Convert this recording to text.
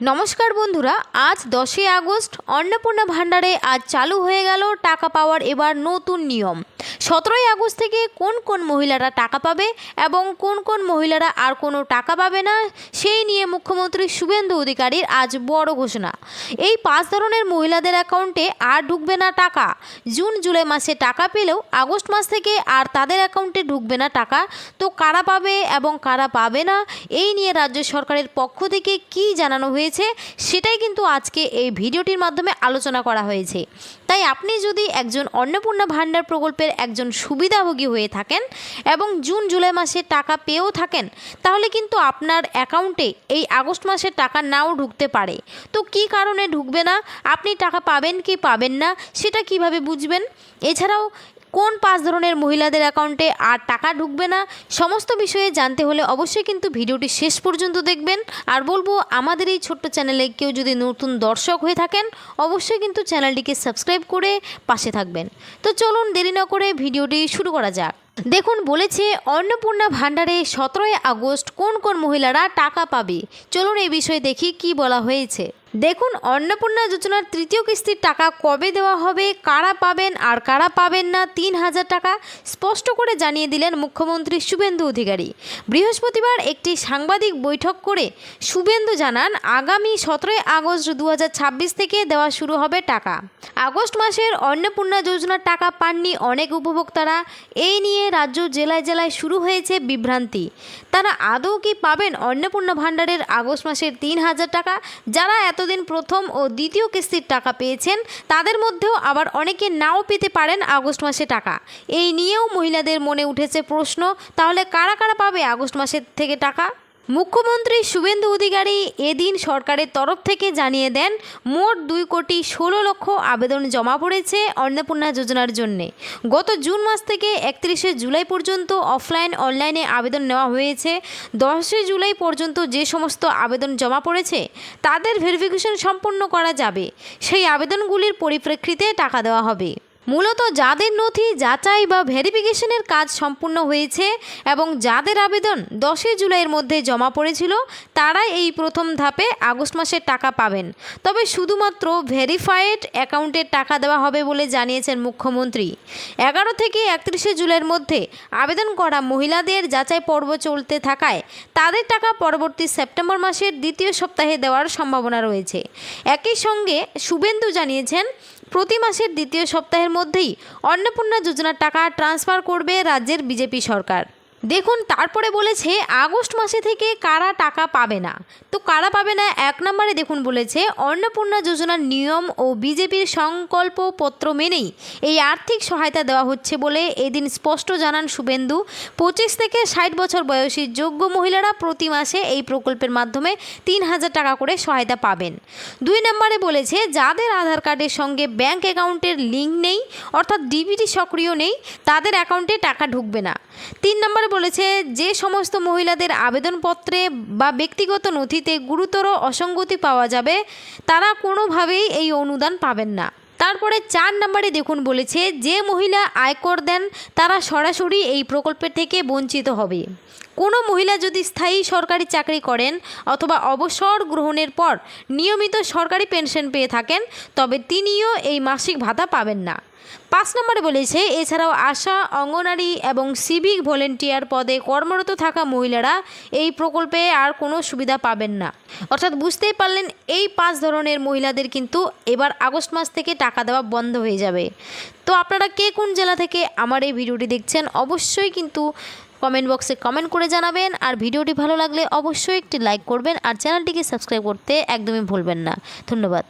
নমস্কার বন্ধুরা, আজ 10ই আগস্ট অন্নপূর্ণা ভাণ্ডারে আজ চালু হয়ে গেল টাকা পাওয়ার এবার নতুন নিয়ম। 17ই আগস্ট থেকে কোন কোন মহিলারা টাকা পাবে এবং কোন কোন মহিলারা আর কোনো টাকা পাবে না সেই নিয়ে মুখ্যমন্ত্রী শুভেন্দু অধিকারীর আজ বড় ঘোষণা। এই 5 ধরনের মহিলাদের অ্যাকাউন্টে আর ঢুকবে না টাকা। জুন জুলাই মাসে টাকা পেলেও আগস্ট মাস থেকে আর তাদের অ্যাকাউন্টে ঢুকবে না টাকা। তো কারা পাবে এবং কারা পাবে না এই নিয়ে রাজ্য সরকারের পক্ষ থেকে কী জানানো হয়েছে সেটাই কিন্তু আজকে এই ভিডিওটির মাধ্যমে আলোচনা করা হয়েছে। তাই আপনি যদি একজন অন্নপূর্ণা ভাণ্ডার প্রকল্পের একজন সুবিধাভোগী হয়ে থাকেন এবং জুন জুলাই মাসে টাকা পেয়েও থাকেন, তাহলে কিন্তু আপনার অ্যাকাউন্টে এই আগস্ট মাসের টাকা নাও ঢুকতে পারে। তো কী কারণে ঢুকবে না, আপনি টাকা পাবেন কি পাবেন না সেটা কিভাবে বুঝবেন, এছাড়াও কোন 5 ধরনের মহিলাদের অ্যাকাউন্টে আর টাকা ঢুকবে না, সমস্ত বিষয়ে জানতে হলে অবশ্যই কিন্তু ভিডিওটি শেষ পর্যন্ত দেখবেন। আর বলবো, আমাদের এই ছোট্ট চ্যানেলে কেউ যদি নতুন দর্শক হয়ে থাকেন অবশ্যই কিন্তু চ্যানেলটিকে সাবস্ক্রাইব করে পাশে থাকবেন। তো চলুন দেরি না করে ভিডিওটি শুরু করা যাক। দেখুন, বলেছে অন্নপূর্ণা ভাণ্ডারে 17ই আগস্ট কোন কোন মহিলারা টাকা পাবে। চলুন এই বিষয়ে দেখি কি বলা হয়েছে। দেখুন, অন্নপূর্ণা যোজনার তৃতীয় কিস্তির টাকা কবে দেওয়া হবে, কারা পাবেন আর কারা পাবেন না 3000 টাকা স্পষ্ট করে জানিয়ে দিলেন মুখ্যমন্ত্রী শুভেন্দু অধিকারী। বৃহস্পতিবার একটি সাংবাদিক বৈঠক করে শুভেন্দু জানান, আগামী 17ই আগস্ট 2026 থেকে দেওয়া শুরু হবে টাকা। আগস্ট মাসের অন্নপূর্ণা যোজনার টাকা পাননি অনেক উপভোক্তারা। এই নিয়ে রাজ্য জেলায় জেলায় শুরু হয়েছে বিভ্রান্তি। তারা আদৌ কি পাবেন অন্নপূর্ণা ভাণ্ডারের আগস্ট মাসের 3000 টাকা? যারা এতদিন প্রথম ও দ্বিতীয় কিস্তির টাকা পেয়েছেন তাদের মধ্যেও আবার অনেকে নাও পেতে পারেন আগস্ট মাসে টাকা। এই নিয়েও মহিলাদের মনে উঠেছে প্রশ্ন, তাহলে কারা কারা পাবে আগস্ট মাসের থেকে টাকা? মুখ্যমন্ত্রী শুভেন্দু অধিকারী এদিন সরকারের তরফ থেকে জানিয়ে দেন, মোট 2,16,00,000 আবেদন জমা পড়েছে অন্নপূর্ণা যোজনার জন্যে। গত জুন মাস থেকে 31শে জুলাই পর্যন্ত অফলাইন অনলাইনে আবেদন নেওয়া হয়েছে। 10 জুলাই পর্যন্ত যে সমস্ত আবেদন জমা পড়েছে তাদের ভেরিফিকেশন সম্পন্ন করা যাবে। সেই আবেদনগুলির পরিপ্রেক্ষিতে টাকা দেওয়া হবে। মূলত যাদের নথি যাচাই বা ভেরিফিকেশনের কাজ সম্পূর্ণ হয়েছে এবং যাদের আবেদন 10 জুলাইয়ের মধ্যে জমা পড়েছিল তারাই এই প্রথম ধাপে আগস্ট মাসের টাকা পাবেন। তবে শুধুমাত্র ভেরিফাইড অ্যাকাউন্টের টাকা দেওয়া হবে বলে জানিয়েছেন মুখ্যমন্ত্রী। 11 থেকে 31শে জুলাইয়ের মধ্যে আবেদন করা মহিলাদের যাচাই পর্ব চলতে থাকায় তাদের টাকা পরবর্তী সেপ্টেম্বর মাসের দ্বিতীয় সপ্তাহে দেওয়ার সম্ভাবনা রয়েছে। একই সঙ্গে শুভেন্দু জানিয়েছেন, প্রতি মাসের দ্বিতীয় সপ্তাহের মধ্যেই অন্নপূর্ণা যোজনার টাকা ট্রান্সফার করবে রাজ্যের বিজেপি সরকার। দেখুন, তারপরে বলেছে আগস্ট মাসে থেকে কারা টাকা পাবে না। তো কারা পাবে না, 1 নম্বরে দেখুন বলেছে, অন্নপূর্ণা যোজনার নিয়ম ও বিজেপির সংকল্পপত্র মেনেই এই আর্থিক সহায়তা দেওয়া হচ্ছে বলে এদিন স্পষ্ট জানান শুভেন্দু। 25 থেকে 60 বছর বয়সী যোগ্য মহিলারা প্রতি মাসে এই প্রকল্পের মাধ্যমে 3000 টাকা করে সহায়তা পাবেন। 2 নম্বরে বলেছে, যাদের আধার কার্ডের সঙ্গে ব্যাংক অ্যাকাউন্টের লিঙ্ক নেই অর্থাৎ ডিবিটি সক্রিয় নেই তাদের অ্যাকাউন্টে টাকা ঢুকবে না। 3 নম্বরে বলেছে, যে সমস্ত মহিলাদের আবেদনপত্রে বা ব্যক্তিগত নথিতে গুরুতর অসঙ্গতি পাওয়া যাবে তারা কোনোভাবেই এই অনুদান পাবেন না। তারপরে 4 নম্বরে দেখুন বলেছে, যে মহিলা আয়কর দেন তারা সরাসরি এই প্রকল্পের থেকে বঞ্চিত হবে। কোনো মহিলা যদি স্থায়ী সরকারি চাকরি করেন অথবা অবসর গ্রহণের পর নিয়মিত সরকারি পেনশন পেয়ে থাকেন তবে তিনিও এই মাসিক ভাতা পাবেন না। 5 নম্বরে বলেছে, এছাড়াও আশা, অঙ্গনারী এবং সিভিক ভলেন্টিয়ার পদে কর্মরত থাকা মহিলারা এই প্রকল্পে আর কোনো সুবিধা পাবেন না। অর্থাৎ বুঝতেই পারলেন, এই 5 ধরনের মহিলাদের কিন্তু এবার আগস্ট মাস থেকে টাকা দেওয়া বন্ধ হয়ে যাবে। তো আপনারা কে কোন জেলা থেকে আমার এই ভিডিওটি দেখছেন অবশ্যই কিন্তু কমেন্ট বক্সে কমেন্ট করে জানাবেন। আর ভিডিওটি ভালো লাগলে অবশ্যই একটি লাইক করবেন আর চ্যানেলটিকে সাবস্ক্রাইব করতে একদমই ভুলবেন না। ধন্যবাদ।